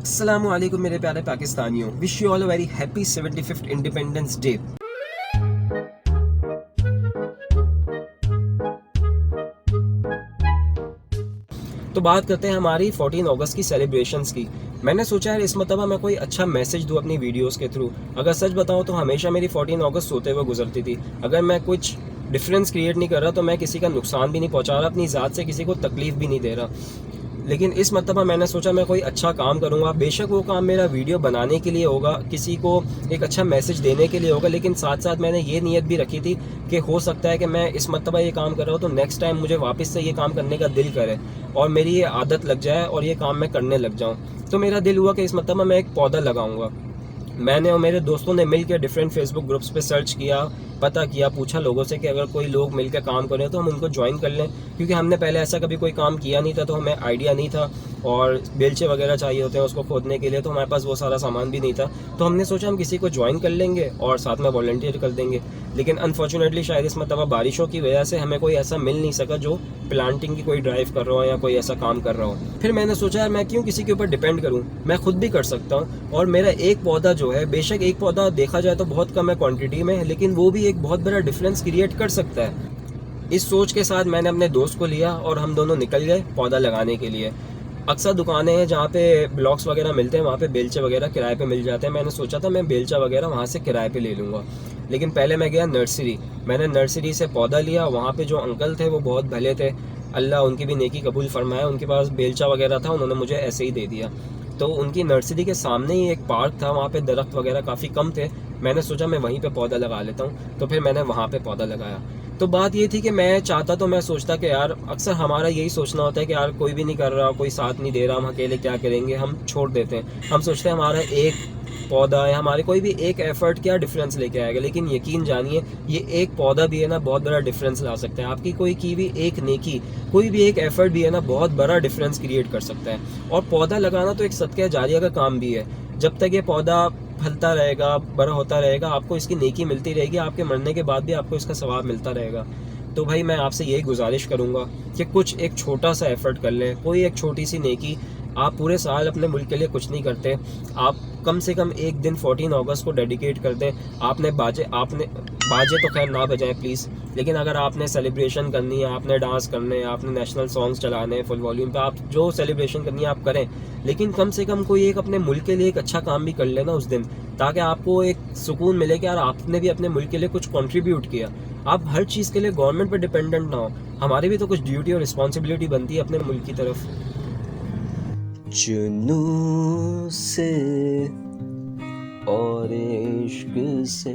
अस्सलामु अलैकुम मेरे प्यारे पाकिस्तानियों, wish you all a very happy 75th independence day. तो बात करते हैं हमारी 14 अगस्त की सेलिब्रेशंस की। मैंने सोचा यार इस मरतबा मैं कोई अच्छा मैसेज दूँ अपनी वीडियोस के थ्रू। अगर सच बताऊँ तो हमेशा मेरी 14 अगस्त सोते हुए गुजरती थी। अगर मैं कुछ डिफरेंस क्रिएट नहीं कर रहा तो मैं किसी का नुकसान भी नहीं पहुंचा रहा, अपनी ज़ात से किसी को तकलीफ भी नहीं दे रहा। लेकिन इस मरतबा मैंने सोचा मैं कोई अच्छा काम करूँगा। बेशक वो काम मेरा वीडियो बनाने के लिए होगा, किसी को एक अच्छा मैसेज देने के लिए होगा, लेकिन साथ साथ मैंने ये नीयत भी रखी थी कि हो सकता है कि मैं इस मरतबा ये काम कर रहा हूँ तो नेक्स्ट टाइम मुझे वापस से ये काम करने का दिल करे और मेरी ये आदत लग जाए और ये काम मैं करने लग जाऊँ। तो मेरा दिल हुआ कि इस मरतबा मैं एक पौधा लगाऊंगा। मैंने और मेरे दोस्तों ने मिलकर डिफरेंट फेसबुक ग्रुप्स पे सर्च किया, पता किया, पूछा लोगों से कि अगर कोई लोग मिलकर काम करें तो हम उनको ज्वाइन कर लें, क्योंकि हमने पहले ऐसा कभी कोई काम किया नहीं था तो हमें आइडिया नहीं था और बेलचे वगैरह चाहिए होते हैं उसको खोदने के लिए, तो हमारे पास वो सारा सामान भी नहीं था। तो हमने सोचा हम किसी को ज्वाइन कर लेंगे और साथ में वॉलंटियर कर देंगे। लेकिन अनफॉर्चुनेटली शायद इस मरतबा बारिशों की वजह से हमें कोई ऐसा मिल नहीं सका जो प्लांटिंग की कोई ड्राइव कर रहा हो या कोई ऐसा काम कर रहा हो। फिर मैंने सोचा यार मैं क्यों किसी के ऊपर डिपेंड करूं, मैं खुद भी कर सकता हूं। और मेरा एक पौधा जो है, बेशक एक पौधा देखा जाए तो बहुत कम है क्वांटिटी में, लेकिन वो भी एक बहुत बड़ा डिफरेंस क्रिएट कर सकता है। इस सोच के साथ मैंने अपने दोस्त को लिया और हम दोनों निकल गए पौधा लगाने के लिए। अक्सर दुकानें हैं जहाँ पे ब्लॉक्स वगैरह मिलते हैं, वहाँ पे बेलचे वगैरह किराए पे मिल जाते हैं। मैंने सोचा था मैं बेलचा वगैरह वहाँ से किराए पे ले लूँगा। लेकिन पहले मैं गया नर्सरी। मैंने नर्सरी से पौधा लिया। वहाँ पे जो अंकल थे वो बहुत भले थे, अल्लाह उनकी भी नेकी कबूल फरमाए। उनके पास बेलचा वगैरह था, उन्होंने मुझे ऐसे ही दे दिया। तो उनकी नर्सरी के सामने ही एक पार्क था, वहाँ पे दरख्त वगैरह काफ़ी कम थे। मैंने सोचा मैं वहीं पे पौधा लगा लेता हूँ, तो फिर मैंने वहाँ पे पौधा लगाया। तो बात ये थी कि मैं चाहता, तो मैं सोचता कि यार अक्सर हमारा यही सोचना होता है कि यार कोई भी नहीं कर रहा, कोई साथ नहीं दे रहा, हम अकेले क्या करेंगे, हम छोड़ देते हैं। हम सोचते हैं हमारा एक पौधा या हमारे कोई भी एक एफर्ट क्या डिफरेंस लेके आएगा। लेकिन यकीन जानिए ये एक पौधा भी है ना, बहुत बड़ा डिफरेंस ला सकता है। आपकी कोई की भी एक नेकी, कोई भी एक एफर्ट भी है ना, बहुत बड़ा डिफरेंस क्रिएट कर सकता है। और पौधा लगाना तो एक सदका जारिया का काम भी है। जब तक ये पौधा फलता रहेगा, बड़ा होता रहेगा, आपको इसकी नेकी मिलती रहेगी, आपके मरने के बाद भी आपको इसका सवाब मिलता रहेगा। तो भाई मैं आपसे यही गुजारिश करूँगा कि कुछ एक छोटा सा एफर्ट कर लें, कोई एक छोटी सी नेकी। आप पूरे साल अपने मुल्क के लिए कुछ नहीं करते, आप कम से कम एक दिन 14 अगस्त को डेडिकेट कर दें। आपने बाजे तो खैर ना बजाएं प्लीज़, लेकिन अगर आपने सेलिब्रेशन करनी है, आपने डांस करने हैं, आपने नेशनल सॉन्ग्स चलाने हैं फुल वॉल्यूम पे, आप जो सेलिब्रेशन करनी है आप करें। लेकिन कम से कम कोई एक अपने मुल्क के लिए एक अच्छा काम भी कर लेना उस दिन, ताकि आपको एक सुकून मिले कि यार आपने भी अपने मुल्क के लिए कुछ कंट्रीब्यूट किया। आप हर चीज़ के लिए गवर्नमेंट पे डिपेंडेंट ना हो, हमारी भी तो कुछ ड्यूटी और रिस्पॉन्सिबिलिटी बनती है अपने मुल्क की तरफ। जुनून से और इश्क से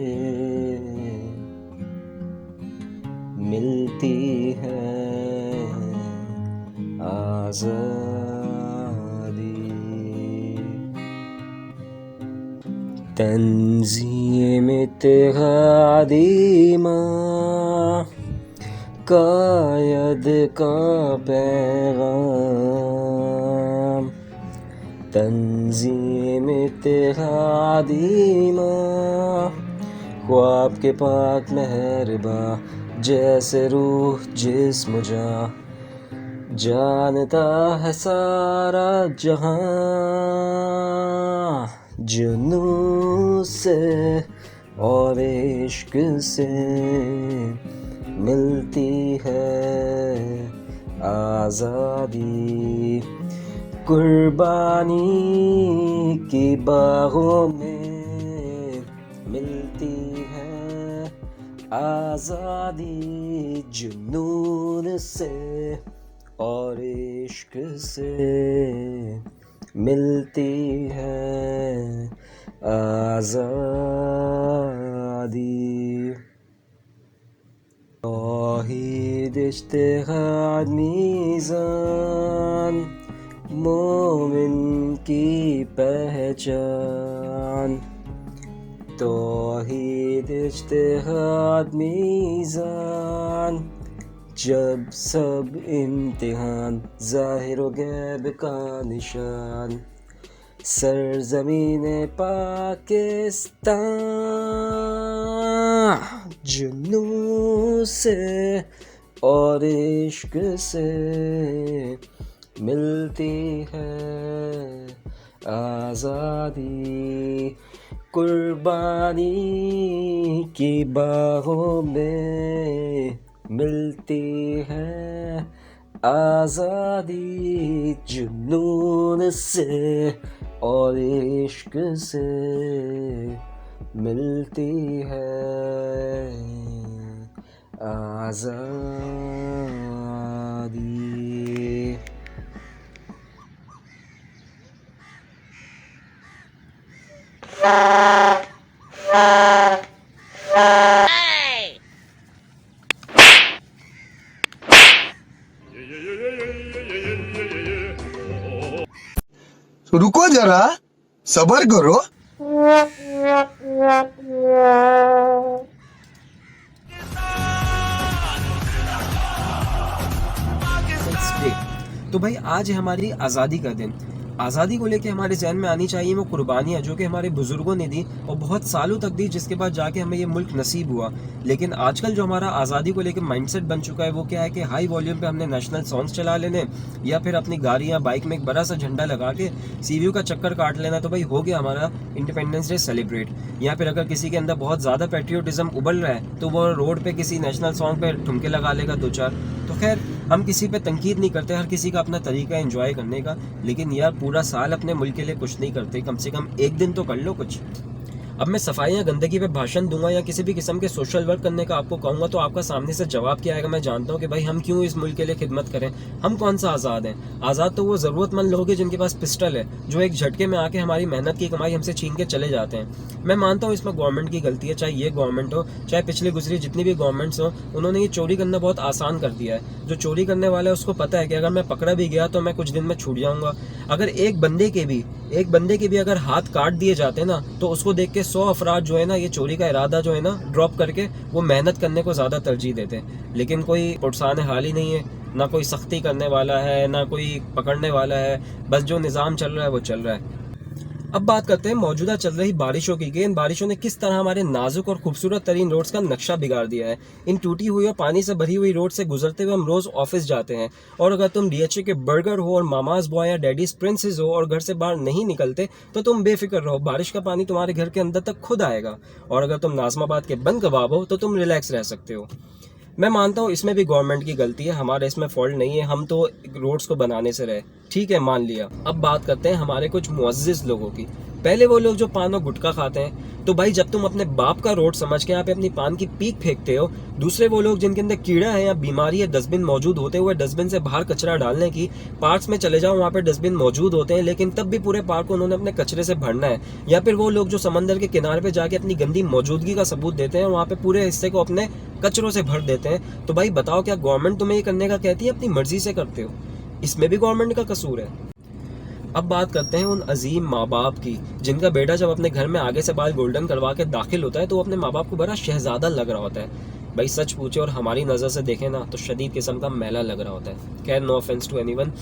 मिलती है आज़ादी। तंज़ीम इत्तेहादी माँ कायद का पैगाम। तंज़ीम इत्तेहादी माँ ख्वाब के पाक मेहरबां, जैसे रूह जिस्म जां, जानता है सारा जहां। जुनून से और इश्क से मिलती है आज़ादी। कुर्बानी की बाहों में मिलती है आज़ादी। जुनून से और इश्क से मिलती है आज़ादी। तौहीद इज्तिहाद मीज़ान, मोमिन की पहचान। तौहीद इज्तिहाद मीज़ान, जब सब इम्तिहान, ज़ाहिर व गैब का निशान। सरज़मीन पाकिस्तान, जुनून से और इश्क से मिलती है आज़ादी कुर्बानी की बाहों में मिलती है, आज़ादी जुनून से और इश्क से मिलती है, आज़ादी। रुको जरा, सबर करो। तो भाई आज है हमारी आज़ादी का दिन। आज़ादी को लेके हमारे जहन में आनी चाहिए वो कुर्बानियाँ जो कि हमारे बुज़ुर्गों ने दी और बहुत सालों तक दी, जिसके बाद जाके हमें ये मुल्क नसीब हुआ। लेकिन आजकल जो हमारा आज़ादी को लेके माइंडसेट बन चुका है वो क्या है कि हाई वॉल्यूम पे हमने नेशनल सॉन्ग्स चला लेने या फिर अपनी गाड़ी या बाइक में एक बड़ा सा झंडा लगा के सीवीयू का चक्कर काट लेना, तो भाई हो गया हमारा इंडिपेंडेंस डे सेलिब्रेट। या फिर अगर किसी के अंदर बहुत ज़्यादा पेट्रियोटिज्म उबल रहा है तो वो रोड पे किसी नेशनल सॉन्ग पे ठुमके लगा लेगा 2-4। तो खैर हम किसी पे तनकीद नहीं करते, हर किसी का अपना तरीका है एंजॉय करने का। लेकिन यार पूरा साल अपने मुल्क के लिए कुछ नहीं करते, कम से कम एक दिन तो कर लो कुछ। अब मैं सफाई या गंदगी पे भाषण दूंगा या किसी भी किस्म के सोशल वर्क करने का आपको कहूंगा तो आपका सामने से जवाब क्या आएगा मैं जानता हूँ कि भाई हम क्यों इस मुल्क के लिए खिदमत करें, हम कौन सा आज़ाद हैं। आज़ाद तो वो ज़रूरतमंद लोग हैं जिनके पास पिस्टल है, जो एक झटके में आके हमारी मेहनत की कमाई हमसे छीन के चले जाते हैं। मैं मानता हूँ इसमें गवर्नमेंट की गलती है, चाहे ये गवर्नमेंट हो चाहे पिछली गुजरी जितनी भी गवर्नमेंट्स हो, उन्होंने ये चोरी करना बहुत आसान कर दिया है। जो चोरी करने वाला है उसको पता है कि अगर मैं पकड़ा भी गया तो मैं कुछ दिन में छूट जाऊंगा। अगर एक बंदे के भी अगर हाथ काट दिए जाते ना तो उसको देख के 100 अफराद जो है ना ये चोरी का इरादा जो है ना ड्रॉप करके वो मेहनत करने को ज़्यादा तरजीह देते हैं। लेकिन कोई पुरसान हाल ही नहीं है, ना कोई सख्ती करने वाला है ना कोई पकड़ने वाला है, बस जो निज़ाम चल रहा है वो चल रहा है। अब बात करते हैं मौजूदा चल रही बारिशों की कि इन बारिशों ने किस तरह हमारे नाजुक और खूबसूरत तरीन रोड्स का नक्शा बिगाड़ दिया है। इन टूटी हुई और पानी से भरी हुई रोड से गुजरते हुए हम रोज़ ऑफिस जाते हैं, और अगर तुम डीएचए के बर्गर हो और मामाज बॉय या डैडीज प्रिंसेस हो और घर से बाहर नहीं निकलते तो तुम बेफिक्र रहो, बारिश का पानी तुम्हारे घर के अंदर तक खुद आएगा। और अगर तुम नाज़माबाद के बन कबाब हो तो तुम रिलैक्स रह सकते हो। मैं मानता हूँ इसमें भी गवर्नमेंट की गलती है, हमारे इसमें फॉल्ट नहीं है, हम तो रोड्स को बनाने से रहे, ठीक है मान लिया। अब बात करते हैं हमारे कुछ मुअज़्ज़िज़ लोगों की। पहले वो लोग जो पान और गुटखा खाते हैं, तो भाई जब तुम अपने बाप का रोड समझ के यहाँ पे अपनी पान की पीक फेंकते हो, दूसरे वो लोग जिनके अंदर कीड़ा है या बीमारी है, डस्टबिन मौजूद होते हुए डस्टबिन से बाहर कचरा डालने की, पार्क्स में चले जाओ वहाँ पे डस्टबिन मौजूद होते हैं लेकिन तब भी पूरे पार्क को उन्होंने अपने कचरे से भरना है। या फिर वो लोग जो समंदर के किनारे पे जाके अपनी गंदी मौजूदगी का सबूत देते हैं, वहाँ पे पूरे हिस्से को अपने कचरों से भर देते हैं। तो भाई बताओ क्या गवर्नमेंट तुम्हें ये करने का कहती है, अपनी मर्जी से करते हो? इसमें भी गवर्नमेंट का कसूर है। अब बात करते हैं उन अजीम माँ बाप की जिनका बेटा जब अपने घर में आगे से बाल गोल्डन करवा के दाखिल होता है तो वो अपने माँ बाप को बड़ा शहजादा लग रहा होता है। भाई सच पूछे और हमारी नज़र से देखें ना तो शदीद किस्म का मैला लग रहा होता है। खैर नो ऑफेंस टू एनीवन,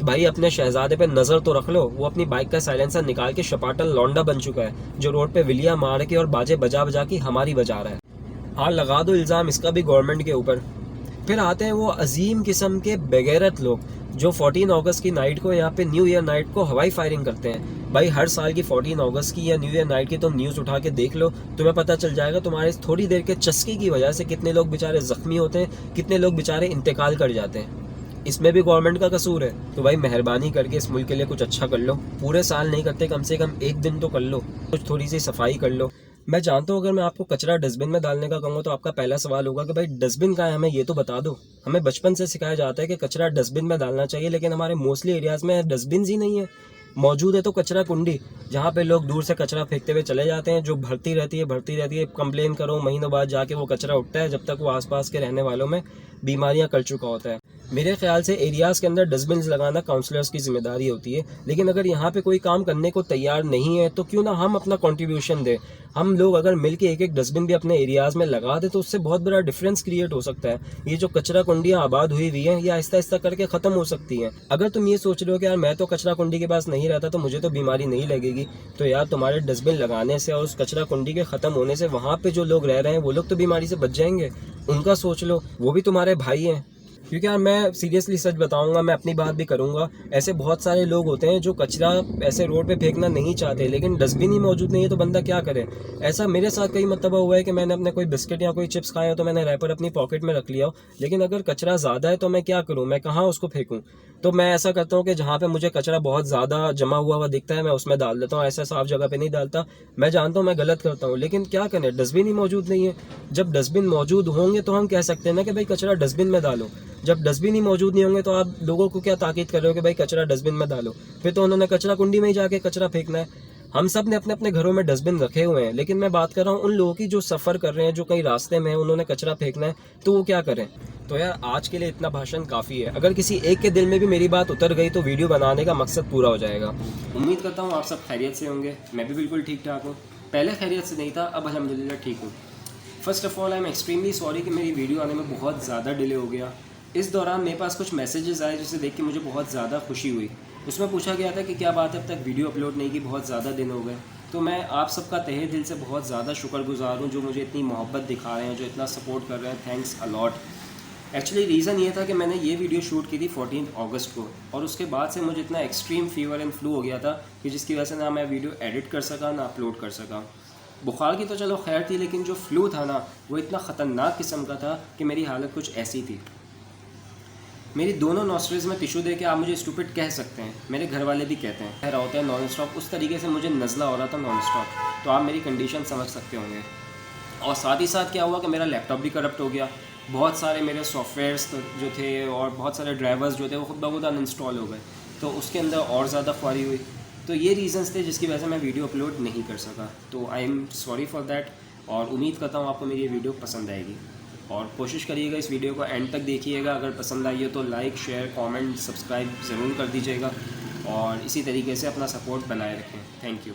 भाई अपने शहजादे पे नज़र तो रख लो, वो अपनी बाइक का साइलेंसर निकाल के शपाटल लौंडा बन चुका है जो रोड पे विलिया मार के और बाजे बजा बजा की हमारी बजा रहा है। हाँ लगा दो इल्ज़ाम इसका भी गवर्नमेंट के ऊपर। फिर आते हैं वो अजीम किस्म के बेगैरत लोग जो 14 अगस्त की नाइट को यहाँ पे न्यू ईयर नाइट को हवाई फायरिंग करते हैं। भाई हर साल की 14 अगस्त की या न्यू ईयर नाइट की तुम न्यूज़ उठा के देख लो, तुम्हें पता चल जाएगा तुम्हारे थोड़ी देर के चस्के की वजह से कितने लोग बेचारे ज़ख्मी होते हैं, कितने लोग बेचारे इंतकाल कर जाते हैं। इसमें भी गवर्नमेंट का कसूर है। तो भाई मेहरबानी करके इस मुल्क के लिए कुछ अच्छा कर लो, पूरे साल नहीं करते कम से कम एक दिन तो कर लो, कुछ थोड़ी सी सफाई कर लो। मैं जानता हूँ अगर मैं आपको कचरा डस्टबिन में डालने का कहूँगा तो आपका पहला सवाल होगा कि भाई डस्टबिन कहाँ है, हमें ये तो बता दो। हमें बचपन से सिखाया जाता है कि कचरा डस्टबिन में डालना चाहिए, लेकिन हमारे मोस्टली एरियाज़ में डस्टबिन ही नहीं है। मौजूद है तो कचरा कुंडी, जहाँ पे लोग दूर से कचरा फेंकते हुए चले जाते हैं, जो भरती रहती है। कंप्लेन करो महीनों बाद जाके वो कचरा उठता है, जब तक वो आसपास के रहने वालों में बीमारियां कर चुका होता है। मेरे ख्याल से एरियाज़ के अंदर डस्टबिन लगाना काउंसलर्स की जिम्मेदारी होती है, लेकिन अगर यहाँ पे कोई काम करने को तैयार नहीं है तो क्यों ना हम अपना कंट्रीब्यूशन दें। हम लोग अगर मिल के एक डस्टबिन भी अपने एरियाज़ में लगा दें तो उससे बहुत बड़ा डिफरेंस क्रिएट हो सकता है। ये जो कचरा कुंडियाँ आबाद हुई हैं ये आहिस्ता आहिस्ता करके ख़त्म हो सकती हैं। अगर तुम ये सोच रहे हो कि यार मैं तो कचरा कुंडी के पास नहीं रहता तो मुझे तो बीमारी नहीं लगेगी, तो यार तुम्हारे डस्टबिन लगाने से और उस कचरा कुंडी के ख़त्म होने से वहाँ पे जो लोग रह रहे हैं वो लोग तो बीमारी से बच जाएंगे। उनका सोच लो, वो भी तुम्हारे भाई हैं। क्योंकि यार मैं सीरियसली सच बताऊंगा, मैं अपनी बात भी करूंगा, ऐसे बहुत सारे लोग होते हैं जो कचरा ऐसे रोड पे फेंकना नहीं चाहते, लेकिन डस्टबिन ही मौजूद नहीं है तो बंदा क्या करे। ऐसा मेरे साथ कई मरतबा हुआ है कि मैंने अपने कोई बिस्किट या कोई चिप्स खाए हो तो मैंने रैपर अपनी पॉकेट में रख लिया हो, लेकिन अगर कचरा ज़्यादा है तो मैं क्या करूँ, मैं कहाँ उसको फेंकूँ। तो मैं ऐसा करता हूँ कि जहाँ पे मुझे कचरा बहुत ज़्यादा जमा हुआ दिखता है मैं उसमें डाल देता हूँ, ऐसा साफ जगह पे नहीं डालता। मैं जानता हूँ मैं गलत करता हूँ, लेकिन क्या करें, डस्टबिन ही मौजूद नहीं है। जब डस्टबिन मौजूद होंगे तो हम कह सकते हैं ना कि भाई कचरा डस्टबिन में डालो। जब डस्टबिन ही मौजूद नहीं होंगे तो आप लोगों को क्या ताकीद कर रहे हो कि भाई कचरा डस्टबिन में डालो, फिर तो उन्होंने कचरा कुंडी में ही जाके कचरा फेंकना है। हम सब ने अपने अपने घरों में डस्टबिन रखे हुए हैं, लेकिन मैं बात कर रहा हूँ उन लोगों की जो सफ़र कर रहे हैं, जो कहीं रास्ते में हैं, उन्होंने कचरा फेंकना है तो वो क्या करें। तो यार आज के लिए इतना भाषण काफ़ी है। अगर किसी एक के दिल में भी मेरी बात उतर गई तो वीडियो बनाने का मकसद पूरा हो जाएगा। उम्मीद करता हूँ आप सब खैरियत से होंगे, मैं भी बिल्कुल ठीक ठाक हूँ। पहले खैरियत से नहीं था, अब अल्हम्दुलिल्लाह ठीक हूँ। First of all I am extremely sorry कि मेरी वीडियो आने में बहुत ज़्यादा डिले हो गया। इस दौरान मेरे पास कुछ मैसेजेस आए जिसे देख के मुझे बहुत ज़्यादा खुशी हुई। उसमें पूछा गया था कि क्या बात है अब तक वीडियो अपलोड नहीं की, बहुत ज़्यादा दिन हो गए। तो मैं आप सबका तहे दिल से बहुत ज़्यादा शुक्रगुजार हूँ जो मुझे इतनी मोहब्बत दिखा रहे हैं, जो इतना सपोर्ट कर रहे हैं। Thanks a lot. एक्चुअली रीज़न ये था कि मैंने ये वीडियो शूट की थी 14 अगस्त को, और उसके बाद से मुझे इतना एक्सट्रीम फीवर एंड फ्लू हो गया था कि जिसकी वजह से ना मैं वीडियो एडिट कर सका ना अपलोड कर सका। बुखार की तो चलो खैर थी, लेकिन जो फ्लू था ना वो इतना ख़तरनाक किस्म का था कि मेरी हालत कुछ ऐसी थी। मेरी दोनों नॉस्ट्रिल्स में टिशू दे के आप मुझे स्टूपिड कह सकते हैं, मेरे घर वाले भी कहते हैं। कह रहा होता है नॉन स्टॉप, उस तरीके से मुझे नज़ला हो रहा था नॉन स्टॉप, तो आप मेरी कंडीशन समझ सकते होंगे। और साथ ही साथ क्या हुआ कि मेरा लैपटॉप भी करप्ट हो गया, बहुत सारे मेरे सॉफ्टवेयर्स जो थे और बहुत सारे ड्राइवर्स जो थे वो खुद ब खुद अनइंस्टॉल हो गए, तो उसके अंदर और ज़्यादा ख्वारी हुई। तो ये रीज़न्स थे जिसकी वजह से मैं वीडियो अपलोड नहीं कर सका। तो I am sorry for that, और उम्मीद करता हूँ आपको मेरी ये वीडियो पसंद आएगी। और कोशिश करिएगा इस वीडियो को एंड तक देखिएगा। अगर पसंद आई हो तो लाइक, शेयर, कमेंट, सब्सक्राइब ज़रूर कर दीजिएगा, और इसी तरीके से अपना सपोर्ट बनाए रखें। Thank you.